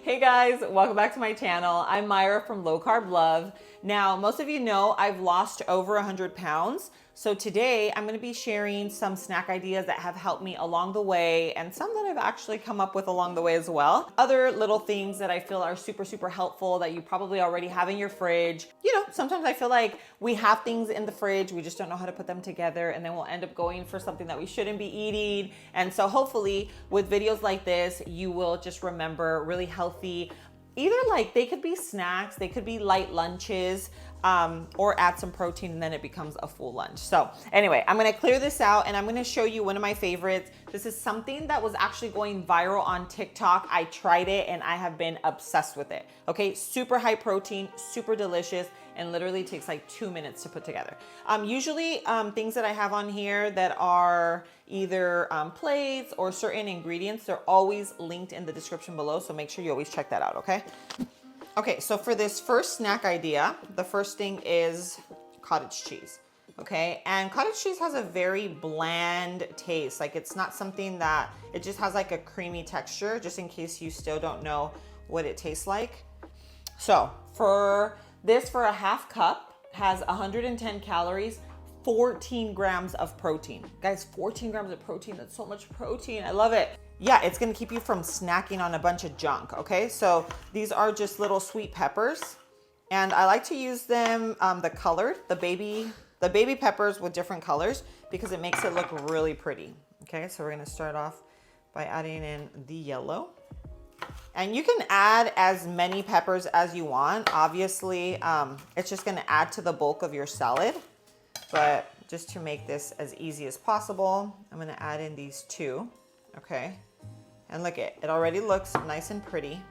Hey guys, welcome back to my channel. I'm Myra from Low Carb Love. Now, most of you know I've lost over 100 pounds. So today I'm gonna be sharing some snack ideas that have helped me along the way and some that I've actually come up with along the way as well. Other little things that I feel are super helpful that you probably already have in your fridge. You know, sometimes I feel like we have things in the fridge, we just don't know how to put them together, and then we'll end up going for something that we shouldn't be eating. And so hopefully with videos like this, you will just remember really healthy, either like they could be snacks, they could be light lunches, or add some protein and then it becomes a full lunch. So anyway, I'm gonna clear this out and I'm gonna show you one of my favorites. This is something that was actually going viral on TikTok. I tried it and I have been obsessed with it. Okay, super high protein, super delicious, and literally takes like 2 minutes to put together. Usually things that I have on here that are either plates or certain ingredients, they're always linked in the description below. So make sure you always check that out, okay? Okay, so for this first snack idea, the first thing is cottage cheese, okay? And cottage cheese has a very bland taste. Like it's not something that, it just has like a creamy texture, just in case you still don't know what it tastes like. So for this, for a half cup, has 110 calories, 14 grams of protein. Guys, 14 grams of protein, that's so much protein, I love it. Yeah, it's gonna keep you from snacking on a bunch of junk, okay? So these are just little sweet peppers, and I like to use them, the colored, the baby peppers with different colors, because it makes it look really pretty. Okay, so we're gonna start off by adding in the yellow. And you can add as many peppers as you want. Obviously, it's just gonna add to the bulk of your salad, but just to make this as easy as possible, I'm gonna add in these two, okay? And look, it already looks nice and pretty.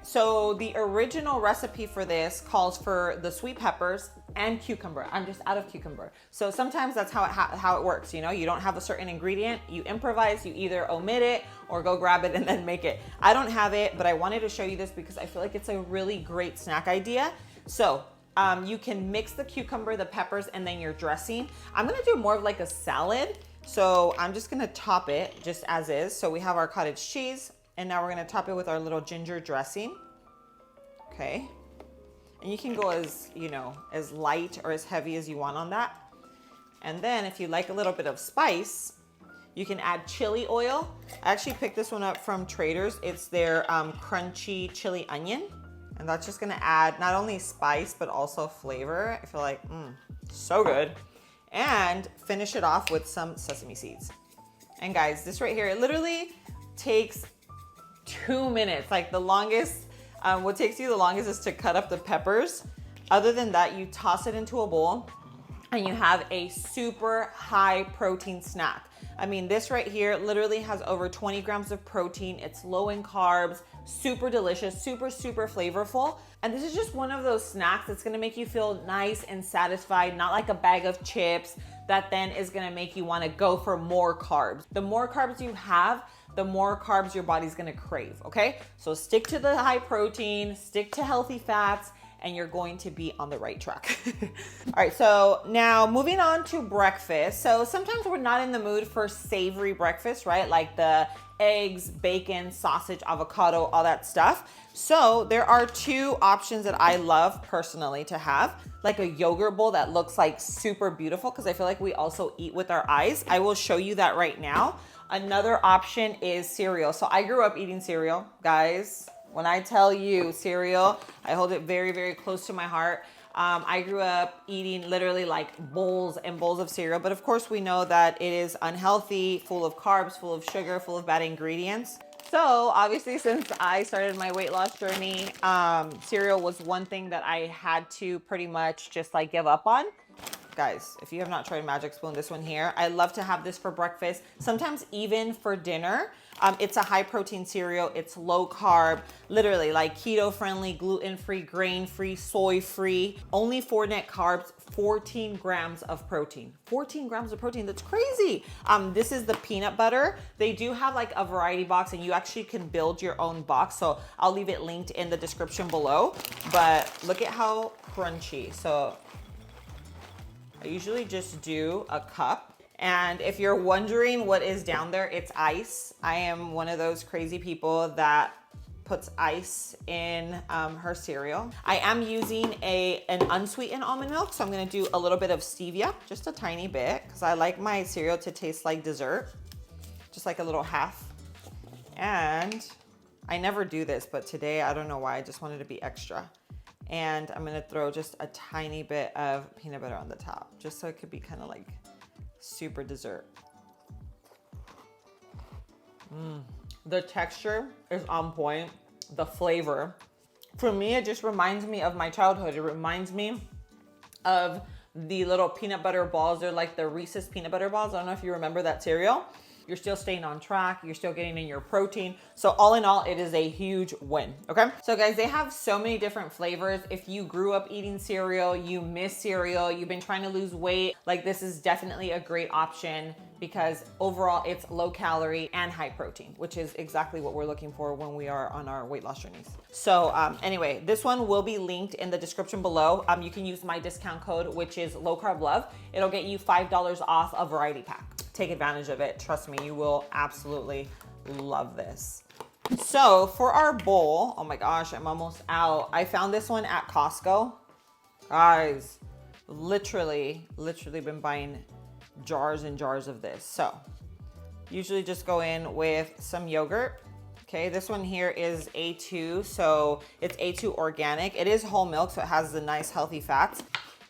So the original recipe for this calls for the sweet peppers and cucumber. I'm just out of cucumber. So sometimes that's how it works, you know? You don't have a certain ingredient, you improvise, you either omit it or go grab it and then make it. I don't have it, but I wanted to show you this because I feel like it's a really great snack idea. So you can mix the cucumber, the peppers, and then your dressing. I'm gonna do more of like a salad. So I'm just gonna top it just as is. So we have our cottage cheese, and now we're gonna top it with our little ginger dressing. Okay. And you can go as, you know, as light or as heavy as you want on that. And then if you like a little bit of spice, you can add chili oil. I actually picked this one up from Traders. It's their crunchy chili onion. And that's just gonna add not only spice, but also flavor. I feel like, so good. And finish it off with some sesame seeds. And guys, this right here, it literally takes 2 minutes. Like the longest, what takes you the longest is to cut up the peppers. Other than that, you toss it into a bowl and you have a super high protein snack. I mean, this right here literally has over 20 grams of protein. It's low in carbs, super delicious, super flavorful. And this is just one of those snacks that's gonna make you feel nice and satisfied, not like a bag of chips that then is gonna make you wanna go for more carbs. The more carbs you have, the more carbs your body's gonna crave, okay? So stick to the high protein, stick to healthy fats, and you're going to be on the right track. All right, so now moving on to breakfast. So sometimes we're not in the mood for savory breakfast, right? Like the eggs, bacon, sausage, avocado, all that stuff. So there are two options that I love personally to have, like a yogurt bowl that looks like super beautiful, because I feel like we also eat with our eyes. I will show you that right now. Another option is cereal. So I grew up eating cereal, guys. When I tell you cereal, I hold it very close to my heart. I grew up eating literally like bowls and bowls of cereal, but of course we know that it is unhealthy, full of carbs, full of sugar, full of bad ingredients. So obviously since I started my weight loss journey, cereal was one thing that I had to pretty much just like give up on. Guys, if you have not tried Magic Spoon, this one here, I love to have this for breakfast, sometimes even for dinner. It's a high protein cereal. It's low carb, literally like keto friendly, gluten free, grain free, soy free, only 4 net carbs, 14 grams of protein. 14 grams of protein, that's crazy. This is the peanut butter. They do have like a variety box and you actually can build your own box. So I'll leave it linked in the description below, but look at how crunchy. So I usually just do a cup. And if you're wondering what is down there, it's ice. I am one of those crazy people that puts ice in her cereal. I am using an unsweetened almond milk, so I'm gonna do a little bit of stevia, just a tiny bit, because I like my cereal to taste like dessert, just like a little half. And I never do this, but today, I don't know why, I just wanted to be extra. And I'm gonna throw just a tiny bit of peanut butter on the top, just so it could be kind of like super dessert. The texture is on point. The flavor, for me, it just reminds me of my childhood. It reminds me of the little peanut butter balls. They're like the Reese's peanut butter balls. I don't know if you remember that cereal. You're still staying on track. You're still getting in your protein. So all in all, it is a huge win, okay? So guys, they have so many different flavors. If you grew up eating cereal, you miss cereal, you've been trying to lose weight, like this is definitely a great option because overall it's low calorie and high protein, which is exactly what we're looking for when we are on our weight loss journeys. So anyway, this one will be linked in the description below. You can use my discount code, which is low carb love. It'll get you $5 off a variety pack. Take advantage of it. Trust me, you will absolutely love this. So for our bowl, oh my gosh, I'm almost out. I found this one at Costco. Guys, literally been buying jars and jars of this. So usually just go in with some yogurt. Okay, this one here is A2, so it's A2 organic. It is whole milk, so it has the nice healthy fats.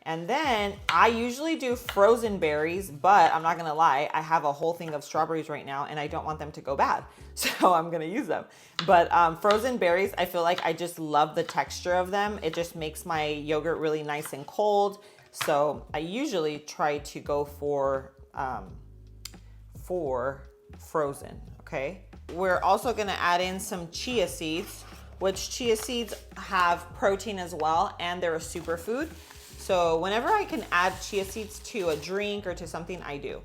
And then I usually do frozen berries, but I'm not gonna lie, I have a whole thing of strawberries right now and I don't want them to go bad. So I'm gonna use them. But frozen berries, I feel like I just love the texture of them. It just makes my yogurt really nice and cold. So I usually try to go for frozen, okay? We're also gonna add in some chia seeds, which chia seeds have protein as well, and they're a superfood. So whenever I can add chia seeds to a drink or to something, I do.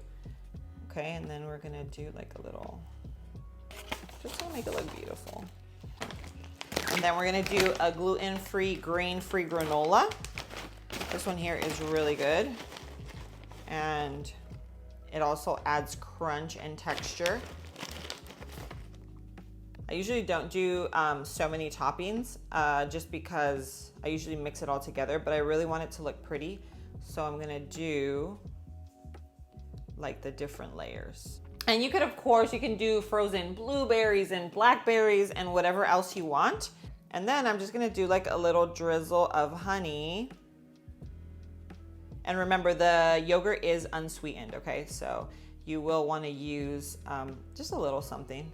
Okay, and then we're gonna do like a little, just to make it look beautiful. And then we're gonna do a gluten-free, grain-free granola. This one here is really good. And it also adds crunch and texture. I usually don't do so many toppings just because I usually mix it all together, but I really want it to look pretty. So I'm gonna do like the different layers. And you could, of course, you can do frozen blueberries and blackberries and whatever else you want. And then I'm just gonna do like a little drizzle of honey. And remember, the yogurt is unsweetened, okay? So you will wanna use just a little something.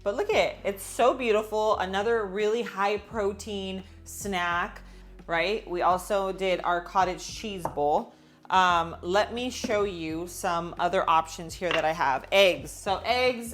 But look at it, it's so beautiful. Another really high protein snack, right? We also did our cottage cheese bowl. Let me show you some other options here that I have. Eggs. So eggs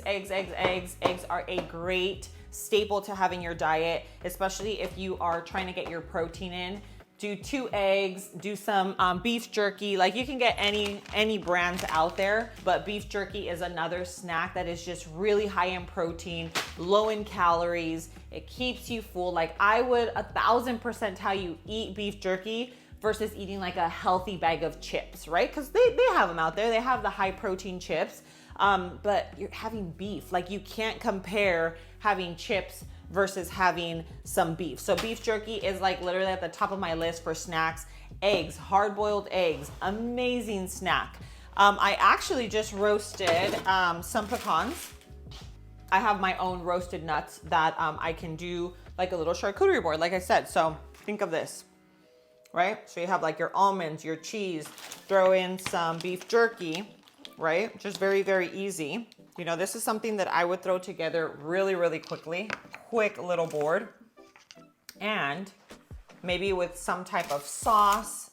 are a great staple to have in your diet, especially if you are trying to get your protein in. Do 2 eggs, do some beef jerky. Like you can get any brands out there, but beef jerky is another snack that is just really high in protein, low in calories. It keeps you full. Like I would 1000% tell you eat beef jerky versus eating like a healthy bag of chips, right? Because they have them out there. They have the high protein chips, but you're having beef. Like you can't compare having chips versus having some beef. So beef jerky is like literally at the top of my list for snacks. Eggs, hard-boiled eggs, amazing snack. I actually just roasted some pecans. I have my own roasted nuts that I can do like a little charcuterie board, like I said. So think of this, right? So you have like your almonds, your cheese, throw in some beef jerky, right? Just very, very easy. You know, this is something that I would throw together really, really quickly. Quick little board. And maybe with some type of sauce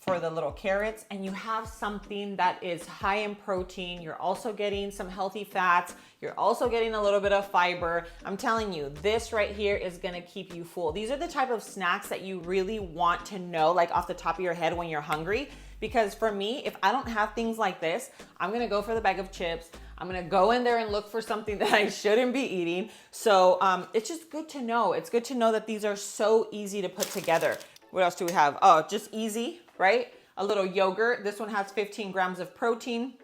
for the little carrots, and you have something that is high in protein. You're also getting some healthy fats. You're also getting a little bit of fiber. I'm telling you, this right here is gonna keep you full. These are the type of snacks that you really want to know, like off the top of your head when you're hungry. Because for me, if I don't have things like this, I'm gonna go for the bag of chips. I'm gonna go in there and look for something that I shouldn't be eating. So it's just good to know. It's good to know that these are so easy to put together. What else do we have? Oh, just easy, right? A little yogurt. This one has 15 grams of protein.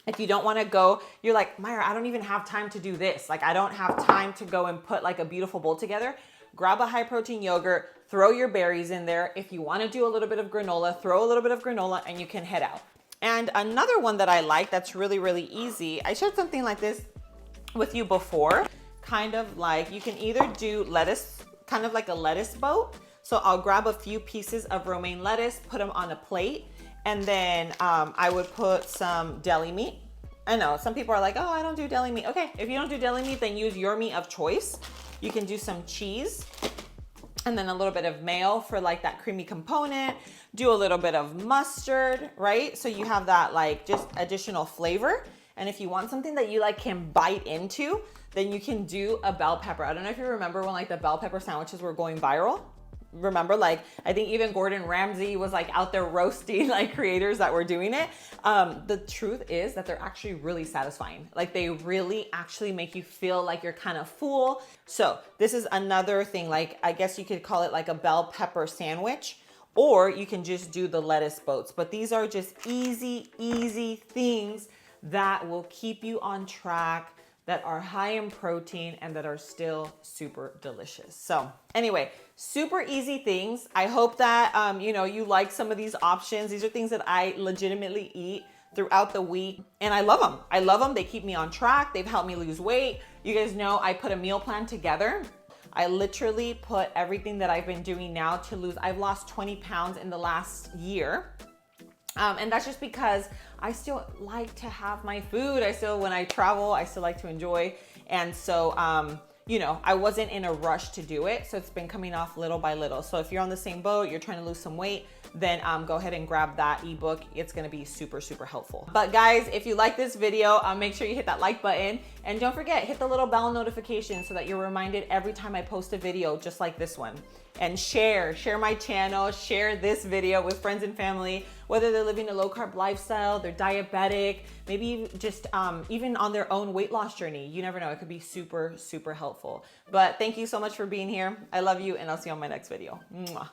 If you don't want to go, you're like, Myra, I don't even have time to do this. Like, I don't have time to go and put like a beautiful bowl together. Grab a high protein yogurt, throw your berries in there. If you want to do a little bit of granola, throw a little bit of granola and you can head out. And another one that I like that's really, really easy. I shared something like this with you before, kind of like you can either do lettuce, kind of like a lettuce boat. So I'll grab a few pieces of romaine lettuce, put them on a plate. And then I would put some deli meat. I know some people are like, oh, I don't do deli meat. Okay, if you don't do deli meat, then use your meat of choice. You can do some cheese and then a little bit of mayo for like that creamy component. Do a little bit of mustard, right? So you have that like just additional flavor. And if you want something that you like can bite into, then you can do a bell pepper. I don't know if you remember when like the bell pepper sandwiches were going viral. Remember, like, I think even Gordon Ramsay was like out there roasting like creators that were doing it. The truth is that they're actually really satisfying. Like they really actually make you feel like you're kind of full. So this is another thing, like, I guess you could call it like a bell pepper sandwich, or you can just do the lettuce boats. But these are just easy things that will keep you on track, that are high in protein and that are still super delicious. So anyway, super easy things. I hope that, you know, you like some of these options. These are things that I legitimately eat throughout the week and I love them. I love them. They keep me on track. They've helped me lose weight. You guys know I put a meal plan together. I literally put everything that I've been doing now to lose. I've lost 20 pounds in the last year. And that's just because I still like to have my food. When I travel, I still like to enjoy. And so, you know, I wasn't in a rush to do it. So it's been coming off little by little. So if you're on the same boat, you're trying to lose some weight, then go ahead and grab that ebook. It's gonna be super helpful. But guys, if you like this video, make sure you hit that like button. And don't forget, hit the little bell notification so that you're reminded every time I post a video just like this one. And share my channel, share this video with friends and family, whether they're living a low carb lifestyle, they're diabetic, maybe just even on their own weight loss journey. You never know, it could be super helpful. But thank you so much for being here. I love you and I'll see you on my next video. Mwah.